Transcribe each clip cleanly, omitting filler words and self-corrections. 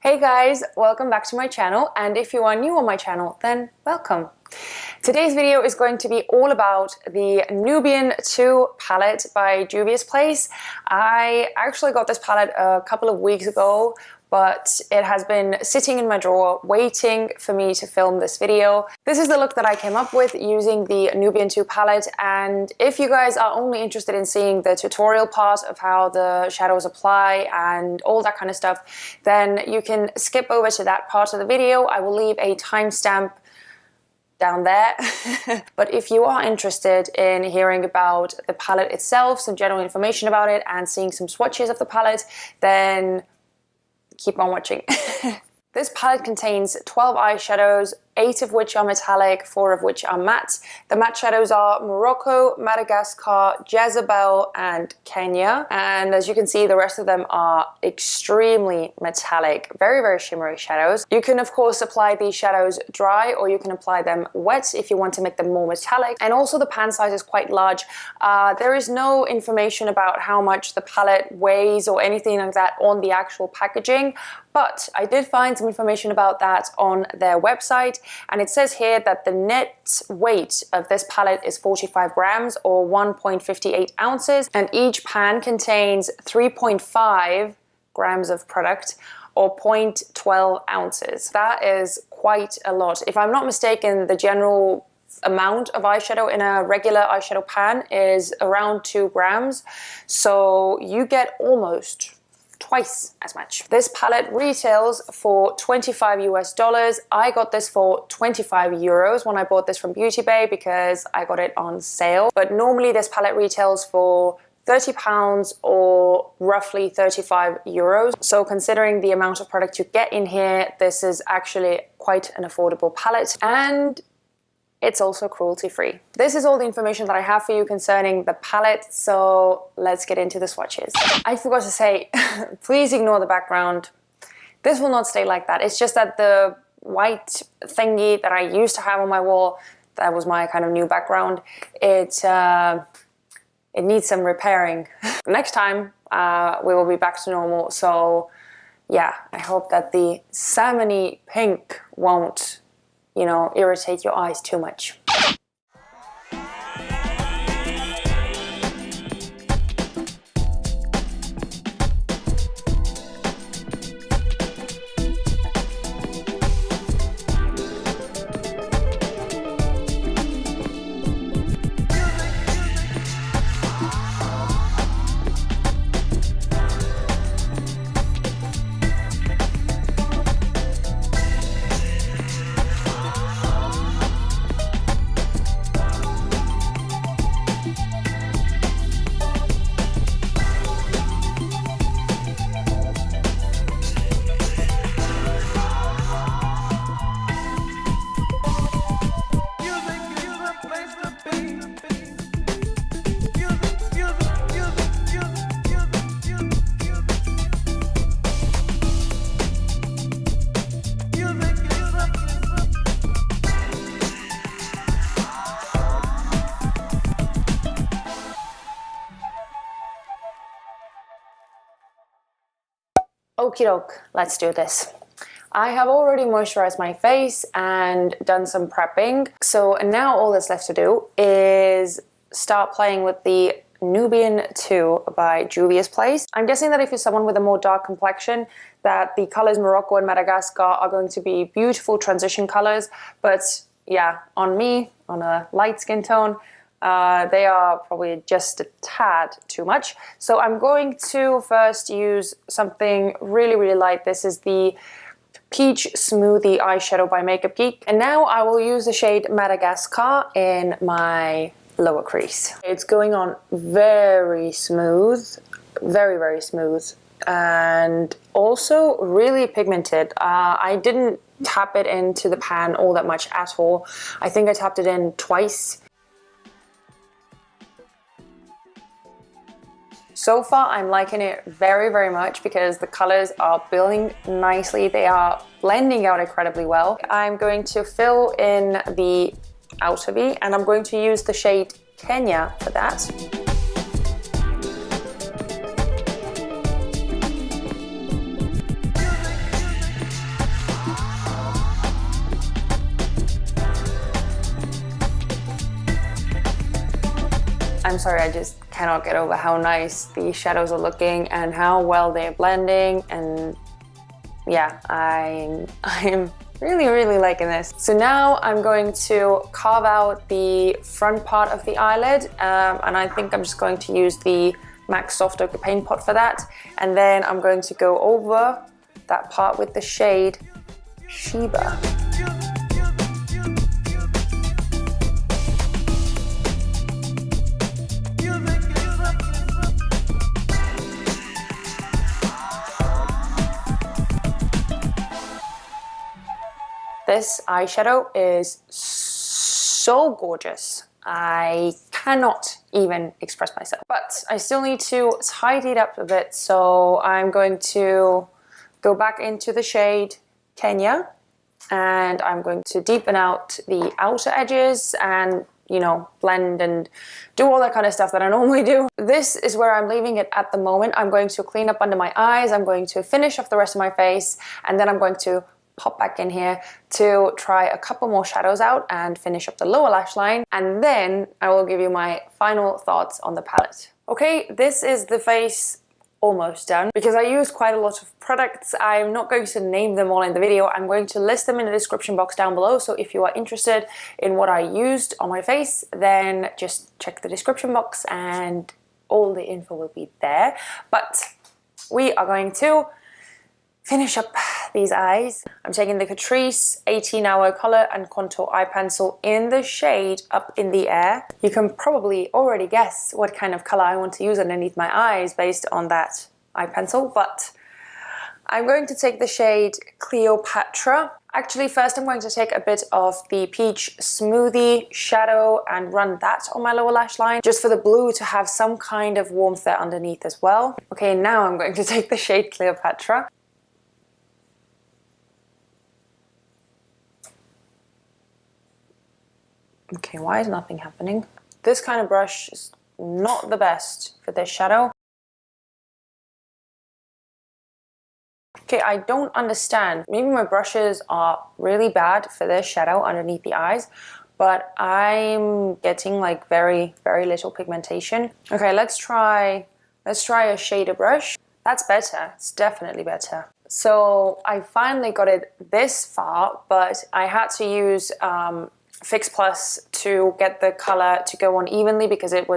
Hey guys, welcome back to my channel, and if you are new on my channel, then welcome. Today's video is going to be all about the Nubian 2 palette by Juvia's Place. I actually got this palette a couple of weeks ago, but it has been sitting in my drawer waiting for me to film this video. This is the look that I came up with using the Nubian 2 palette, and if you guys are only interested in seeing the tutorial part of how the shadows apply and all that kind of stuff, then you can skip over to that part of the video. I will leave a timestamp down there. But if you are interested in hearing about the palette itself, some general information about it, and seeing some swatches of the palette, then keep on watching. This palette contains 12 eyeshadows, 8 of which are metallic, 4 of which are matte. The matte shadows are Morocco, Madagascar, Jezebel, and Kenya. And as you can see, the rest of them are extremely metallic, very, very shimmery shadows. You can, of course, apply these shadows dry, or you can apply them wet if you want to make them more metallic. And also the pan size is quite large. There is no information about how much the palette weighs or anything like that on the actual packaging, but I did find some information about that on their website. And it says here that the net weight of this palette is 45 grams or 1.58 ounces, and each pan contains 3.5 grams of product or 0.12 ounces. That is quite a lot. If I'm not mistaken, the general amount of eyeshadow in a regular eyeshadow pan is around 2 grams, so you get almost twice as much. This palette retails for $25 US. I got this for 25 euros when I bought this from Beauty Bay because I got it on sale. But normally this palette retails for £30 or roughly 35 euros. So considering the amount of product you get in here, this is actually quite an affordable palette, and it's also cruelty-free. This is all the information that I have for you concerning the palette, so let's get into the swatches. I forgot to say, please ignore the background. This will not stay like that. It's just that the white thingy that I used to have on my wall, that was my kind of new background, it needs some repairing. Next time, we will be back to normal, so yeah, I hope that the salmony pink won't, you know, irritate your eyes too much. Okie doke, let's do this. I have already moisturized my face and done some prepping, so now all that's left to do is start playing with the Nubian 2 by Juvia's Place. I'm guessing that if you're someone with a more dark complexion, that the colors Morocco and Madagascar are going to be beautiful transition colors, but yeah, on me, on a light skin tone, they are probably just a tad too much. So I'm going to first use something really, really light. This is the Peach Smoothie eyeshadow by Makeup Geek. And now I will use the shade Madagascar in my lower crease. It's going on very smooth, very, very smooth, and also really pigmented. I didn't tap it into the pan all that much at all. I think I tapped it in twice. So far, I'm liking it very, very much because the colors are building nicely. They are blending out incredibly well. I'm going to fill in the outer V, and I'm going to use the shade Kenya for that. I'm sorry, I just cannot get over how nice these shadows are looking and how well they're blending, and yeah, I'm really liking this. So now I'm going to carve out the front part of the eyelid, and I think I'm just going to use the MAC Soft Ochre paint pot for that, and then I'm going to go over that part with the shade Sheba. This eyeshadow is so gorgeous. I cannot even express myself. But I still need to tidy it up a bit, so I'm going to go back into the shade Kenya, and I'm going to deepen out the outer edges and, you know, blend and do all that kind of stuff that I normally do. This is where I'm leaving it at the moment. I'm going to clean up under my eyes, I'm going to finish off the rest of my face, and then I'm going to pop back in here to try a couple more shadows out and finish up the lower lash line, and then I will give you my final thoughts on the palette. Okay, this is the face almost done. Because I use quite a lot of products, I'm not going to name them all in the video. I'm going to list them in the description box down below, so if you are interested in what I used on my face, then just check the description box and all the info will be there. But we are going to finish up these eyes. I'm taking the Catrice 18-Hour Color and Contour Eye Pencil in the shade Up in the Air. You can probably already guess what kind of color I want to use underneath my eyes based on that eye pencil, but I'm going to take the shade Cleopatra. Actually, first I'm going to take a bit of the Peach Smoothie shadow and run that on my lower lash line, just for the blue to have some kind of warmth there underneath as well. Okay, now I'm going to take the shade Cleopatra. Okay, why is nothing happening? This kind of brush is not the best for this shadow. Okay, I don't understand. Maybe my brushes are really bad for this shadow underneath the eyes, but I'm getting like very little pigmentation. Okay, let's try a shader brush. That's better, it's definitely better. So I finally got it this far, but I had to use Fix Plus to get the color to go on evenly, because it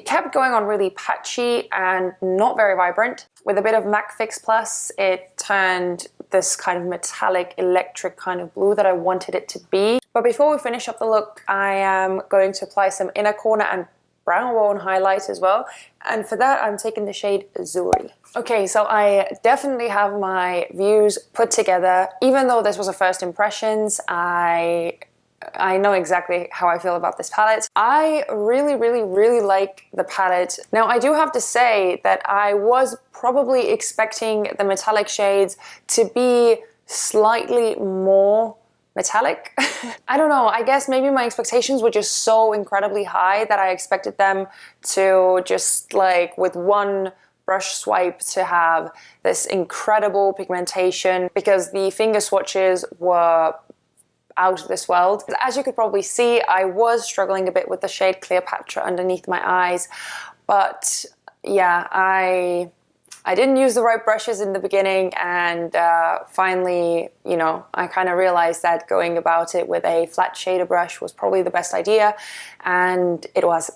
kept going on really patchy and not very vibrant. With a bit of MAC Fix Plus, it turned this kind of metallic electric kind of blue that I wanted it to be. But before we finish up the look, I am going to apply some inner corner and brown bone highlight as well, and for that I'm taking the shade Azuri. Okay, so I definitely have my views put together. Even though this was a first impressions, I know exactly how I feel about this palette. I really like the palette. Now I do have to say that I was probably expecting the metallic shades to be slightly more metallic. I don't know, I guess maybe my expectations were just so incredibly high that I expected them to just like with one brush swipe to have this incredible pigmentation, because the finger swatches were out of this world. As you could probably see, I was struggling a bit with the shade Cleopatra underneath my eyes, but yeah, I didn't use the right brushes in the beginning, and finally, you know, I kind of realized that going about it with a flat shader brush was probably the best idea, and it was.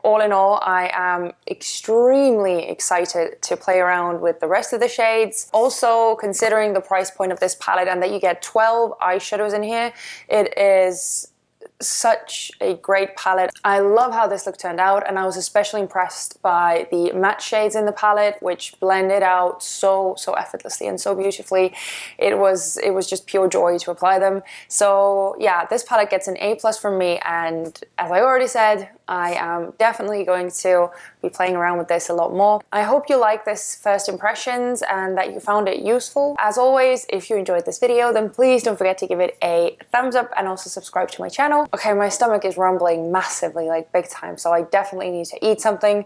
All in all, I am extremely excited to play around with the rest of the shades. Also, considering the price point of this palette and that you get 12 eyeshadows in here, it is such a great palette. I love how this look turned out, and I was especially impressed by the matte shades in the palette, which blended out so effortlessly and so beautifully. It was just pure joy to apply them. So yeah, this palette gets an A+ from me, and as I already said, I am definitely going to be playing around with this a lot more. I hope you like this first impressions and that you found it useful. As always, if you enjoyed this video, then please don't forget to give it a thumbs up and also subscribe to my channel. Okay, my stomach is rumbling massively, like big time, so I definitely need to eat something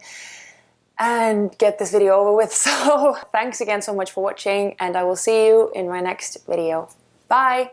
and get this video over with. So thanks again so much for watching, and I will see you in my next video. Bye!